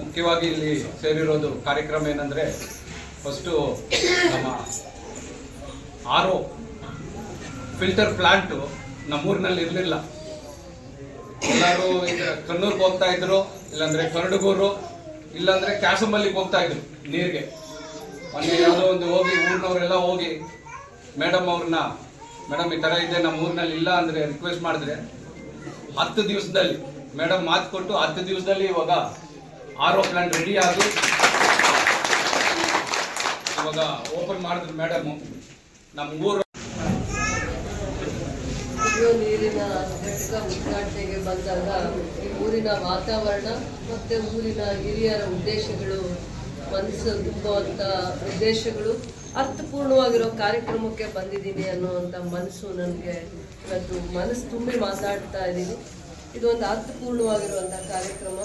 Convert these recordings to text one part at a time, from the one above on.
ಮುಖ್ಯವಾಗಿ ಇಲ್ಲಿ ಸೇರಿರೋದು ಕಾರ್ಯಕ್ರಮ ಏನಂದರೆ ಫಸ್ಟು ನಮ್ಮ ಆರೋ ಫಿಲ್ಟರ್ ಪ್ಲಾಂಟು ನಮ್ಮೂರಿನಲ್ಲಿ ಇರಲಿಲ್ಲ. ಎಲ್ಲರೂ ಈಗ ಕಣ್ಣೂರ್ಗೆ ಹೋಗ್ತಾ ಇದ್ರು, ಇಲ್ಲಾಂದರೆ ಕರಡುಗೂರು, ಇಲ್ಲಾಂದರೆ ಕ್ಯಾಸಂಬಲ್ಲಿಗೆ ಹೋಗ್ತಾ ಇದ್ರು ನೀರಿಗೆ. ಮೊನ್ನೆ ಯಾವುದೋ ಒಂದು ಹೋಗಿ ಊರಿನವರೆಲ್ಲ ಹೋಗಿ ಮೇಡಮ್ ಅವ್ರನ್ನ, ಮೇಡಮ್ ಈ ಥರ ಇದೆ ನಮ್ಮ ಊರಿನಲ್ಲಿ ಇಲ್ಲ ಅಂದರೆ ರಿಕ್ವೆಸ್ಟ್ ಮಾಡಿದ್ರೆ 10 ದಿವಸದಲ್ಲಿ ಮೇಡಮ್ ಮಾತು ಕೊಟ್ಟು 10 ದಿವಸದಲ್ಲಿ ಇವಾಗ ಆರ್ ಒ ಪ್ಲಾಂಟ್ ರೆಡಿ ಆಗಿ ಇವಾಗ ಓಪನ್ ಮಾಡಿದ್ರು ಮೇಡಮು. ನಮ್ಮ ಊರು ನೀರಿನ ಘಟಕ ಉದ್ಘಾಟನೆಗೆ ಬಂದಾಗ ಈ ಊರಿನ ವಾತಾವರಣ ಮತ್ತು ಊರಿನ ಹಿರಿಯರ ಉದ್ದೇಶಗಳು, ಮನಸ್ಸು ತುಂಬುವಂಥ ಉದ್ದೇಶಗಳು, ಅರ್ಥಪೂರ್ಣವಾಗಿರೋ ಕಾರ್ಯಕ್ರಮಕ್ಕೆ ಬಂದಿದ್ದೀನಿ ಅನ್ನುವಂಥ ಮನಸ್ಸು ನನಗೆ ಇವತ್ತು ಮನಸ್ಸು ತುಂಬಿ ಮಾತಾಡ್ತಾ ಇದ್ದೀನಿ. ಇದು ಒಂದು ಅರ್ಥಪೂರ್ಣವಾಗಿರುವಂಥ ಕಾರ್ಯಕ್ರಮ.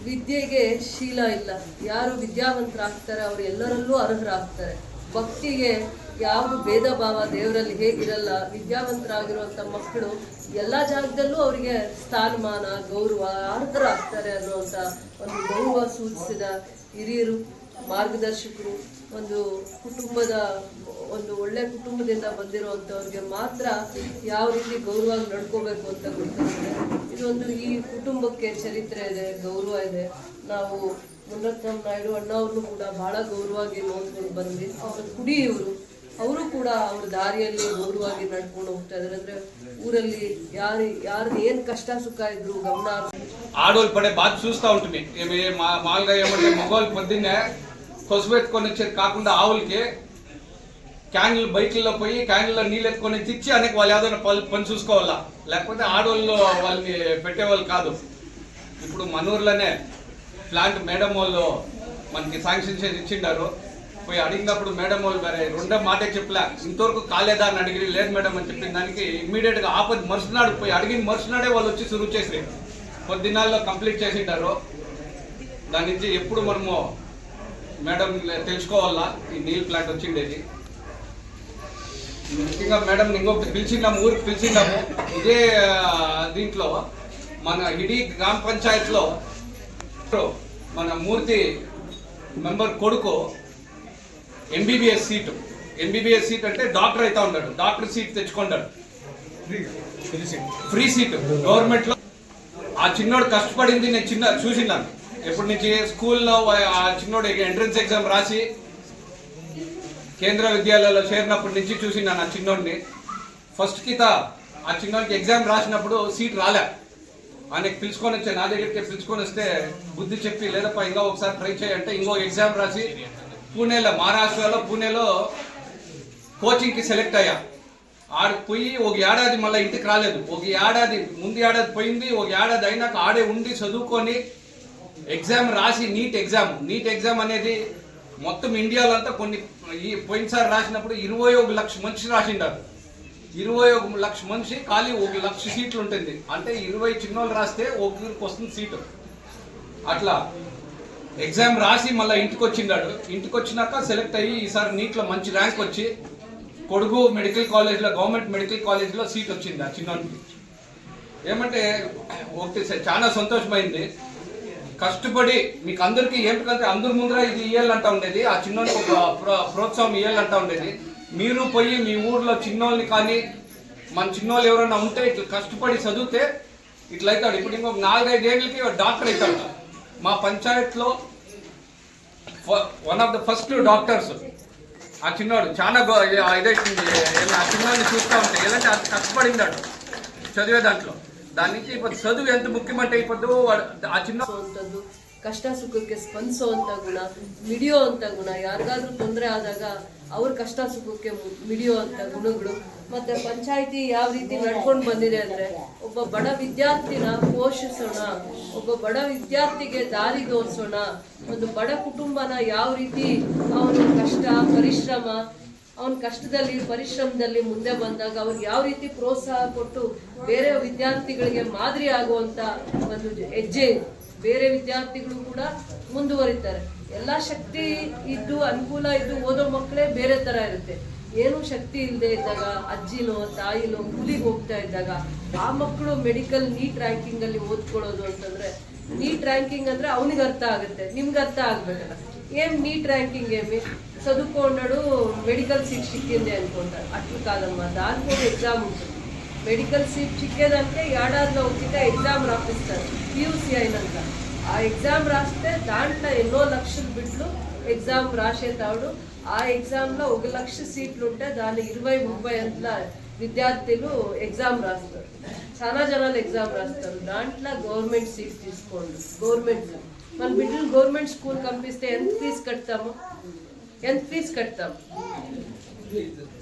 ವಿದ್ಯೆಗೆ ಶೀಲ ಇಲ್ಲ. ಯಾರು ವಿದ್ಯಾವಂತರಾಗ್ತಾರೆ ಅವರು ಎಲ್ಲರಲ್ಲೂ ಅರ್ಹರಾಗ್ತಾರೆ. ಭಕ್ತಿಗೆ ಯಾವ ಭೇದ ಭಾವ ದೇವರಲ್ಲಿ ಹೇಗಿರಲ್ಲ. ವಿದ್ಯಾವಂತರಾಗಿರುವಂಥ ಮಕ್ಕಳು ಎಲ್ಲ ಜಾಗದಲ್ಲೂ ಅವರಿಗೆ ಸ್ಥಾನಮಾನ, ಗೌರವ, ಅರ್ಹರಾಗ್ತಾರೆ ಅನ್ನುವಂಥ ಒಂದು ಗೌರವ ಸೂಚಿಸಿದ ಹಿರಿಯರು, ಮಾರ್ಗದರ್ಶಕರು, ಒಂದು ಕುಟುಂಬದ ಒಂದು ಒಳ್ಳೆ ಕುಟುಂಬದಿಂದ ಬಂದಿರುವಂಥವ್ರಿಗೆ ಮಾತ್ರ ಯಾವ ರೀತಿ ಗೌರವವಾಗಿ ನಡ್ಕೋಬೇಕು ಅಂತ ಗೊತ್ತಾಗುತ್ತೆ. ಇದೊಂದು ಈ ಕುಟುಂಬಕ್ಕೆ ಚರಿತ್ರೆ ಇದೆ, ಗೌರವ ಇದೆ. ನಾವು ಮುನರತ್ನಂ ನಾಯ್ಡು ಅಣ್ಣವ್ರನ್ನು ಕೂಡ ಬಹಳ ಗೌರವವಾಗಿ ನೋಡ್ಕೊಂಡು ಬಂದ್ವಿ. ಅವ್ರ ಕುಡಿಯವರು ಅವರು ಕೂಡ ಅವ್ರ ದಾರಿಯಲ್ಲಿ ಗೌರವವಾಗಿ ನಡ್ಕೊಂಡು ಹೋಗ್ತಾ ಇದ್ದಾರೆ. ಅಂದ್ರೆ ఊರಲ್ಲಿ ಯಾರ್ದು ఏం కష్ట సుఖ ఇద్దరు గమన ఆడోళ్ళు పడే బాధ చూస్తూ ఉంటుంది. మామూలుగా ఏమంటే మగవాళ్ళు పొద్దున్నే కొసుపు ఎత్తుకొని వచ్చేది కాకుండా ఆవులకి క్యాన్లు బైక్లలో పోయి క్యాన్లలో నీళ్ళు ఎత్తుకొని తెచ్చి అనేక వాళ్ళు ఏదైనా పని చూసుకోవాలా, లేకపోతే ఆడోళ్ళు వాళ్ళని పెట్టేవాళ్ళు కాదు. ఇప్పుడు మనూరులోనే ప్లాంట్ మేడం వాళ్ళు మనకి శాంక్షన్ చేసి ఇచ్చిండారు. పోయి అడిగినప్పుడు మేడం వాళ్ళు వేరే రెండో మాటే చెప్పలే, ఇంతవరకు కాలేదా అని అడిగి, లేదు మేడం అని చెప్పిన దానికి ఇమ్మీడియట్గా ఆపది మరుసనాడు పోయి అడిగిన మరుసనాడే వాళ్ళు వచ్చి సురువు చేసి కొద్దినాల్లో కంప్లీట్ చేసింటారు. దాని నుంచి ఎప్పుడు మనము మేడం తెలుసుకోవాలా ఈ నీళ్ళ ప్లాంట్ వచ్చిండేది. ముఖ్యంగా మేడం ఇంకొకటి పిలిచినాము, ఊరికి పిలిచినాము. ఇదే దీంట్లో మన ఇడీ గ్రామ పంచాయత్లో మన మూర్తి మెంబర్ కొడుకు ఎంబీబీఎస్ సీట్ అంటే డాక్టర్ అయితే ఉన్నాడు. డాక్టర్ సీట్ తెచ్చుకుంటాడు, ఫ్రీ సీట్ గవర్నమెంట్ లో. ఆ చిన్నోడు కష్టపడింది నేను చూసినాను. ఎప్పటి నుంచి స్కూల్లో ఆ చిన్నోడు ఎంట్రన్స్ ఎగ్జామ్ రాసి కేంద్ర విద్యాలయాల్లో చేరినప్పటి నుంచి చూసినాను ఆ చిన్నోడిని. ఫస్ట్ కిత ఆ చిన్నోడికి ఎగ్జామ్ రాసినప్పుడు సీట్ రాలే. ఆయనకి పిలుచుకొని వచ్చే, నా దగ్గరికి పిలుచుకొని వస్తే బుద్ధి చెప్పి, లేదప్ప ఇంకా ఒకసారి ట్రై చేయంటే ఇంకో ఎగ్జామ్ రాసి పూణేలో, మహారాష్ట్రలో పూణేలో కోచింగ్కి సెలెక్ట్ అయ్యా. ఆడికి పోయి ఒక ఏడాది మళ్ళీ ఇంటికి రాలేదు. ఒక ఏడాది ముందు ఏడాది పోయింది, ఒక ఏడాది అయినాక ఆడే ఉండి చదువుకొని ఎగ్జామ్ రాసి నీట్ ఎగ్జామ్ అనేది మొత్తం ఇండియాలో అంతా కొన్ని పోయినసారి రాసినప్పుడు 21 లక్షల మనిషి రాసిండారు. 21 లక్షల మనిషి ఖాళీ 1 లక్ష సీట్లు ఉంటుంది. అంటే 20 చిన్నోళ్ళు రాస్తే ఒకరికి వస్తుంది సీటు. అట్లా ఎగ్జామ్ రాసి మళ్ళీ ఇంటికి వచ్చిండాడు. ఇంటికి వచ్చినాక సెలెక్ట్ అయ్యి ఈసారి నీట్లో మంచి ర్యాంక్ వచ్చి కొడుగు మెడికల్ కాలేజ్లో, గవర్నమెంట్ మెడికల్ కాలేజ్లో సీట్ వచ్చింది ఆ చిన్నోడికి. ఏమంటే ఒకటి చాలా సంతోషమైంది. కష్టపడి మీకు అందరికీ ఏంటంటే అందరి ముందర ఇది ఇయ్యాలంటా ఉండేది, ఆ చిన్నోడికి ఒక ప్రోత్సాహం ఇయ్యాలంటా ఉండేది. మీరు పోయి మీ ఊర్లో చిన్నోళ్ళని కానీ మన చిన్నోళ్ళు ఎవరైనా ఉంటే ఇట్లా కష్టపడి చదివితే ఇట్లా అవుతాడు. ఇప్పుడు ఇంకొక 4-5 ఏళ్ళకి డాక్టర్ అవుతాడు. మా పంచాయత్లో one of the first doctors ఆ చిన్నోడు. చాలా ఇదైతుంది ఆ చిన్నోడిని చూస్తూ ఉంటే. ఏదంటే అది కష్టపడిందాడు చదివే దాంట్లో. దాని నుంచి ఇప్పుడు చదువు ఎంత ముఖ్యమంటే ఇప్పుడు ఆ చిన్న ಕಷ್ಟ ಸುಖಕ್ಕೆ ಸ್ಪಂದಿಸೋವಂಥ ಗುಣ, ಮಿಡಿಯೋ ಅಂತ ಗುಣ, ಯಾರಿಗಾದ್ರೂ ತೊಂದರೆ ಆದಾಗ ಅವ್ರ ಕಷ್ಟ ಸುಖಕ್ಕೆ ಮಿಡಿಯೋ ಅಂತ ಗುಣಗಳು. ಮತ್ತೆ ಪಂಚಾಯಿತಿ ಯಾವ ರೀತಿ ನಡ್ಕೊಂಡು ಬಂದಿದೆ ಅಂದ್ರೆ, ಒಬ್ಬ ಬಡ ವಿದ್ಯಾರ್ಥಿನ ಪೋಷಿಸೋಣ, ಒಬ್ಬ ಬಡ ವಿದ್ಯಾರ್ಥಿಗೆ ದಾರಿ ತೋರಿಸೋಣ, ಒಂದು ಬಡ ಕುಟುಂಬನ ಯಾವ ರೀತಿ ಅವನ ಕಷ್ಟ ಪರಿಶ್ರಮ, ಅವನ ಕಷ್ಟದಲ್ಲಿ ಪರಿಶ್ರಮದಲ್ಲಿ ಮುಂದೆ ಬಂದಾಗ ಅವ್ರಿಗೆ ಯಾವ ರೀತಿ ಪ್ರೋತ್ಸಾಹ ಕೊಟ್ಟು ಬೇರೆ ವಿದ್ಯಾರ್ಥಿಗಳಿಗೆ ಮಾದರಿ ಆಗುವಂತ ಒಂದು ಹೆಜ್ಜೆ, ಬೇರೆ ವಿದ್ಯಾರ್ಥಿಗಳು ಕೂಡ ಮುಂದುವರಿತಾರೆ. ಎಲ್ಲ ಶಕ್ತಿ ಇದ್ದು ಅನುಕೂಲ ಇದ್ದು ಓದೋ ಮಕ್ಕಳೇ ಬೇರೆ ತರ ಇರುತ್ತೆ. ಏನು ಶಕ್ತಿ ಇಲ್ಲದೆ ಇದ್ದಾಗ ಅಜ್ಜಿನೋ ತಾಯಿನೋ ಕೂಲಿಗೆ ಹೋಗ್ತಾ ಇದ್ದಾಗ ಆ ಮಕ್ಕಳು ಮೆಡಿಕಲ್ ನೀಟ್ ರ್ಯಾಂಕಿಂಗ್ ಅಲ್ಲಿ ಓದ್ಕೊಳ್ಳೋದು ಅಂತಂದ್ರೆ, ನೀಟ್ ರ್ಯಾಂಕಿಂಗ್ ಅಂದ್ರೆ ಅವನಿಗೆ ಅರ್ಥ ಆಗುತ್ತೆ, ನಿಮ್ಗೆ ಅರ್ಥ ಆಗ್ಬೇಕಲ್ಲ. ఏం నీట్ ర్యాంకింగ్ ఏమి చదువుకున్నాడు మెడికల్ సీట్ చిక్కింది అనుకుంటారు. అట్లు కాదమ్మా, దానికి ఒక ఎగ్జామ్ ఉంటుంది. మెడికల్ సీట్ చిక్కేదంటే ఏడాదిలో ఒకట ఎగ్జామ్ రాపిస్తారు పియూసీ అయినాక. ఆ ఎగ్జామ్ రాస్తే దాంట్లో ఎన్నో లక్షల బిడ్లు ఎగ్జామ్ రాసేతాడు. ఆ ఎగ్జామ్లో 1 లక్ష సీట్లు ఉంటే దాని 20-30 అంతల విద్యార్థులు ఎగ్జామ్ రాస్తారు. చాలా జనాలు ఎగ్జామ్ రాస్తారు. దాంట్లో గవర్నమెంట్ సీట్ తీసుకోండి. గవర్నమెంట్లో మన బిడ్డలు గవర్నమెంట్ స్కూల్ పంపిస్తే ఎంత ఫీజు కడతాము?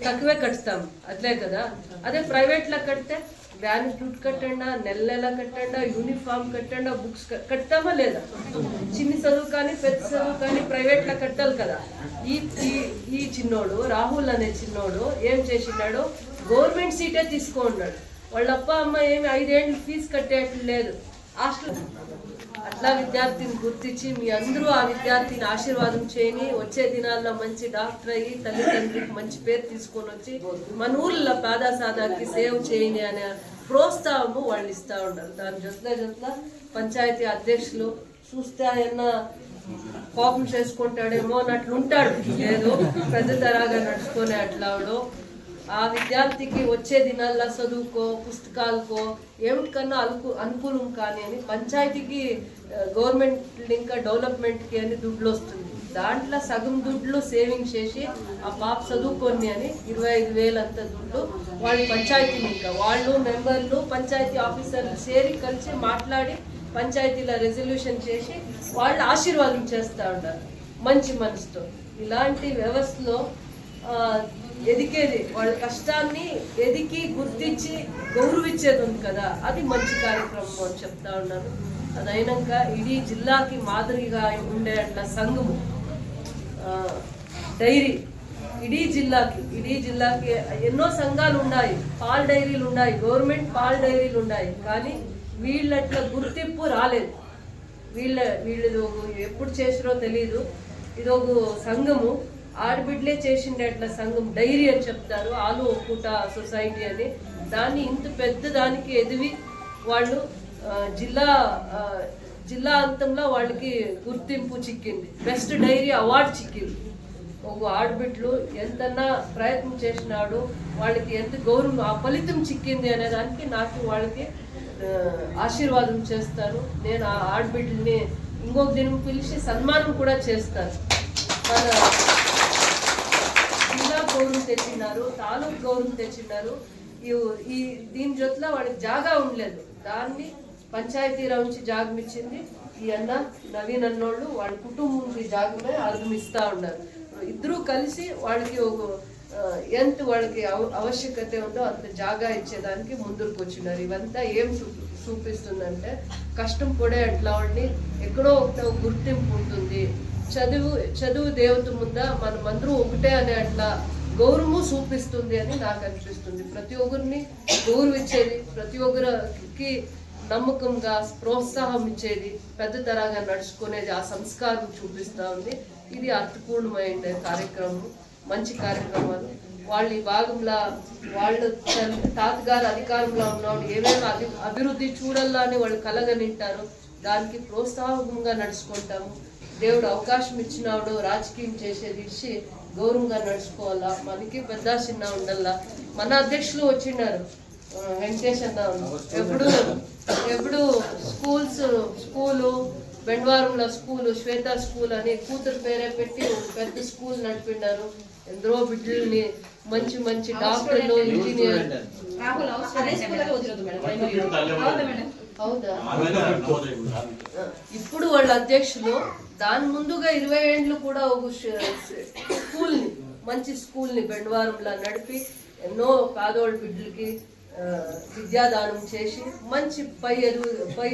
తక్కువే కడతాం, అట్లే కదా. అదే ప్రైవేట్లో కడితే వ్యాన్ దుడ్డు కట్టండా, నెల కట్టండా, యూనిఫామ్ కట్టండా, బుక్స్ కడతామా లేదా? చిన్ని చదువు కానీ పెద్ద చదువు కానీ ప్రైవేట్లో కట్టాలి కదా. ఈ చిన్నోడు రాహుల్ అనే చిన్నోడు ఏం చేసినాడు, గవర్నమెంట్ సీటే తీసుకున్నాడు. వాళ్ళ అప్ప అమ్మ ఏమి 5 ఏళ్ళు ఫీజు కట్టేట్లు లేదు. హాస్టల్ అట్లా విద్యార్థిని గుర్తించి మీ అందరూ ఆ విద్యార్థిని ఆశీర్వాదం చేయని, వచ్చే దినాల్లో మంచి డాక్టర్ అయ్యి తల్లిదండ్రులకు మంచి పేరు తీసుకొని వచ్చి మన ఊర్లో పేదాసాదాకి సేవ్ చేయని అనే ప్రోత్సాహము వాళ్ళు ఇస్తూ ఉంటారు. దాని జొత్త పంచాయతీ అధ్యక్షులు చూస్తే ఆయన కోపం చేసుకుంటాడేమో అన్నట్లు ఉంటాడు. ఏదో పెద్ద తరాగా నడుచుకునే అట్లాడో ఆ విద్యార్థికి వచ్చే దినాల్లో చదువుకో పుస్తకాలకో ఏమిటికన్నా అనుకూలం కానీ అని పంచాయతీకి గవర్నమెంట్ ఇంకా డెవలప్మెంట్కి అని దుడ్లు వస్తుంది. దాంట్లో సగం దుడ్లు సేవింగ్ చేసి ఆ పాప చదువుకొని అని 25,000 అంత దుడ్లు వాళ్ళు పంచాయతీని ఇంకా వాళ్ళు మెంబర్లు పంచాయతీ ఆఫీసర్లు చేరి కలిసి మాట్లాడి పంచాయతీలో రెజల్యూషన్ చేసి వాళ్ళు ఆశీర్వాదం చేస్తూ ఉంటారు మంచి మనసుతో. ఇలాంటి వ్యవస్థలో ఎదికేది వాళ్ళ కష్టాన్ని ఎదికి గుర్తించి గౌరవించేది ఉంది కదా, అది మంచి కార్యక్రమం అని చెప్తా ఉన్నాను. అదైనాక ఇడీ జిల్లాకి మాదిరిగా ఉండే అట్లా సంఘము డైరీ ఇడీ జిల్లాకి ఎన్నో సంఘాలు ఉన్నాయి, పాల్ డైరీలు ఉన్నాయి, గవర్నమెంట్ పాల్ డైరీలు ఉన్నాయి. కానీ వీళ్ళట్లా గుర్తింపు రాలేదు. వీళ్ళు ఎప్పుడు చేసిరో తెలీదు. ఇదొక సంఘము ఆడబిడ్లే చేసిండే అట్లా సంఘం డైరీ అని చెప్తారు, ఆలు ఒక్కూట సొసైటీ అని. దాన్ని ఇంత పెద్ద దానికి ఎదివి వాళ్ళు జిల్లా అంతంలో వాళ్ళకి గుర్తింపు చిక్కింది, బెస్ట్ డైరీ అవార్డు చిక్కింది. ఒక ఆడబిడ్లు ఎంతన్నా ప్రయత్నం చేసినాడు, వాళ్ళకి ఎంత గౌరవం ఆ ఫలితం చిక్కింది అనే దానికి నాకు వాళ్ళకి ఆశీర్వాదం చేస్తాను. నేను ఆ ఆడబిడ్డల్ని ఇంకొక దినం పిలిచి సన్మానం కూడా చేస్తాను. మన జిల్లా గౌరవం తెచ్చినారు, తాలూకు గౌరవం తెచ్చినారు. ఈ దీని జొత్తులో వాళ్ళకి జాగా ఉండలేదు, దాన్ని పంచాయతీరావు నుంచి జాగం ఇచ్చింది ఈ అన్న నవీన్ అన్నోళ్ళు. వాళ్ళ కుటుంబంకి జాగమే అర్థమిస్తూ ఉన్నారు. ఇద్దరూ కలిసి వాళ్ళకి ఒక ఎంత వాళ్ళకి ఆవశ్యకత ఉందో అంత జాగా ఇచ్చేదానికి ముందుకు వచ్చినారు. ఇవంతా ఏం చూపిస్తుందంటే కష్టం పడే అట్లా వాళ్ళని ఎక్కడో ఒక గుర్తింపు ఉంటుంది. చదువు దేవత ముందా మనమందరూ ఒకటే అనే అట్లా గౌరవము చూపిస్తుంది అని నాకు అనిపిస్తుంది. ప్రతి ఒక్కరిని గౌరవించేది, ప్రతి ఒక్కరికి నమ్మకంగా ప్రోత్సాహం ఇచ్చేది, పెద్ద తరాగా నడుచుకునేది, ఆ సంస్కారం చూపిస్తూ ఉంది. ఇది అర్థపూర్ణమైన కార్యక్రమం, మంచి కార్యక్రమాలు. వాళ్ళు ఈ భాగంలో వాళ్ళు తాతగారు అధికారంలో ఉన్నవాడు ఏమేమి అభివృద్ధి చూడాలా అని వాళ్ళు కలగనింటారు. దానికి ప్రోత్సాహంగా నడుచుకుంటాము. దేవుడు అవకాశం ఇచ్చినాడు రాజకీయం చేసేది ఇచ్చి గౌరవంగా నడుచుకోవాలా. మనకి పెద్ద చిన్న ఉండాలా. మన అధ్యక్షులు వచ్చినారు వెంకటేష్ అన్న. ఎప్పుడు స్కూలు బెండవారంలో స్కూలు శ్వేత స్కూల్ అని కూతురు పేరే పెట్టి పెద్ద స్కూల్ నడిపినారు. ఎందరో బిడ్డల్ని మంచి మంచి డాక్టర్లు ఇంజనీర్ అవుదా ఇప్పుడు వాళ్ళు వాళ్ళ అధ్యక్షులు. దాని ముందుగా 20 ఏండ్లు కూడా ఒక స్కూల్ని, మంచి స్కూల్ని బెండవారంలో నడిపి ఎన్నో పేదోళ్ళ బిడ్డలకి విద్యాదానం చేసి మంచి పై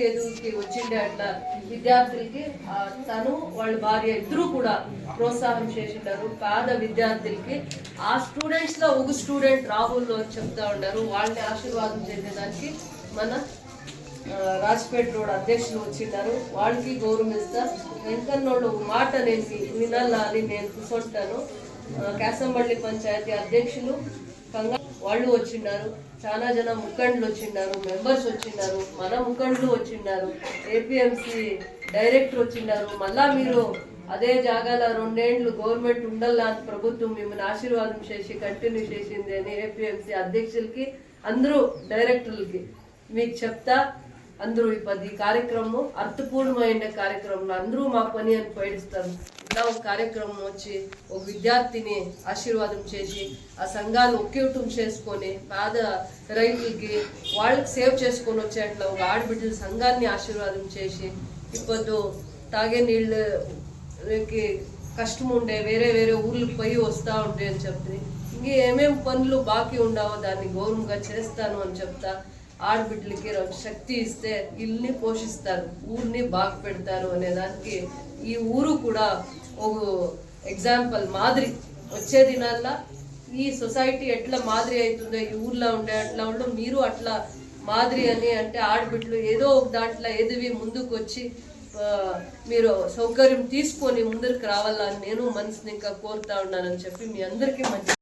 ఎదుగుకి వచ్చిండే అట్లా విద్యార్థులకి తను వాళ్ళ భార్య ఇద్దరు కూడా ప్రోత్సాహం చేసిండారు పేద విద్యార్థులకి. ఆ స్టూడెంట్స్ లో ఒక స్టూడెంట్ రాహుల్ చెప్తా ఉన్నారు, వాళ్ళని ఆశీర్వాదం చేసేదానికి మన రాజ్పేట్ రోడ్ అధ్యక్షులు వచ్చిన్నారు, వాళ్ళకి గౌరవిస్తా. వెంకన్నోళ్ళు ఒక మాట నేను వినాలా అని నేను కూర్చుంటాను. కేసంబళ్ళి పంచాయతీ అధ్యక్షులు వాళ్ళు వచ్చిన్నారు, చాలా జన ముఖండ్లు వచ్చిన్నారు, మెంబర్స్ వచ్చిన్నారు, మన ముఖండ్లు వచ్చిన్నారు, ఏపీఎంసీ డైరెక్టర్ వచ్చిన్నారు. మళ్ళా మీరు అదే జాగాల 2 ఏండ్లు గవర్నమెంట్ ఉండాలా అని ప్రభుత్వం మిమ్మల్ని ఆశీర్వాదం చేసి కంటిన్యూ చేసింది అని ఏపీఎంసీ అధ్యక్షులకి అందరూ డైరెక్టర్లకి మీకు చెప్తా. అందరూ ఈ కార్యక్రమం అర్థపూర్ణమైన కార్యక్రమంలో అందరూ మా పని అని పైడిస్తారు. ఇలా ఒక కార్యక్రమం వచ్చి ఒక విద్యార్థిని ఆశీర్వాదం చేసి ఆ సంఘాలు ఒక్కేటం చేసుకొని పేద రైతులకి వాళ్ళకి సేవ్ చేసుకొని వచ్చేట్లా ఒక ఆడబిడ్డల సంఘాన్ని ఆశీర్వాదం చేసి ఇప్పుడు తాగే నీళ్ళకి కష్టం ఉండే వేరే వేరే ఊర్లకు పోయి వస్తూ ఉండే అని చెప్తుంది. ఇంక ఏమేం పనులు బాకీ ఉండవో దాన్ని గౌరవంగా చేస్తాను అని చెప్తా. ఆడబిడ్డలకి శక్తి ఇస్తే ఇల్లుని పోషిస్తారు, ఊరిని బాగు పెడతారు అనేదానికి ఈ ఊరు కూడా ఒక ఎగ్జాంపుల్ మాదిరి. వచ్చే దినాల్లో ఈ సొసైటీ ఎట్లా మాదిరి అవుతుందో ఈ ఊర్లో ఉండే అట్లా ఉండు మీరు అట్లా మాదిరి అని అంటే ఆడబిడ్డలు ఏదో ఒక దాంట్లో ఎదివి ముందుకు వచ్చి మీరు సౌకర్యం తీసుకొని ముందరికి రావాలని నేను మనసుని ఇంకా కోరుతా ఉన్నానని చెప్పి మీ అందరికీ మంచి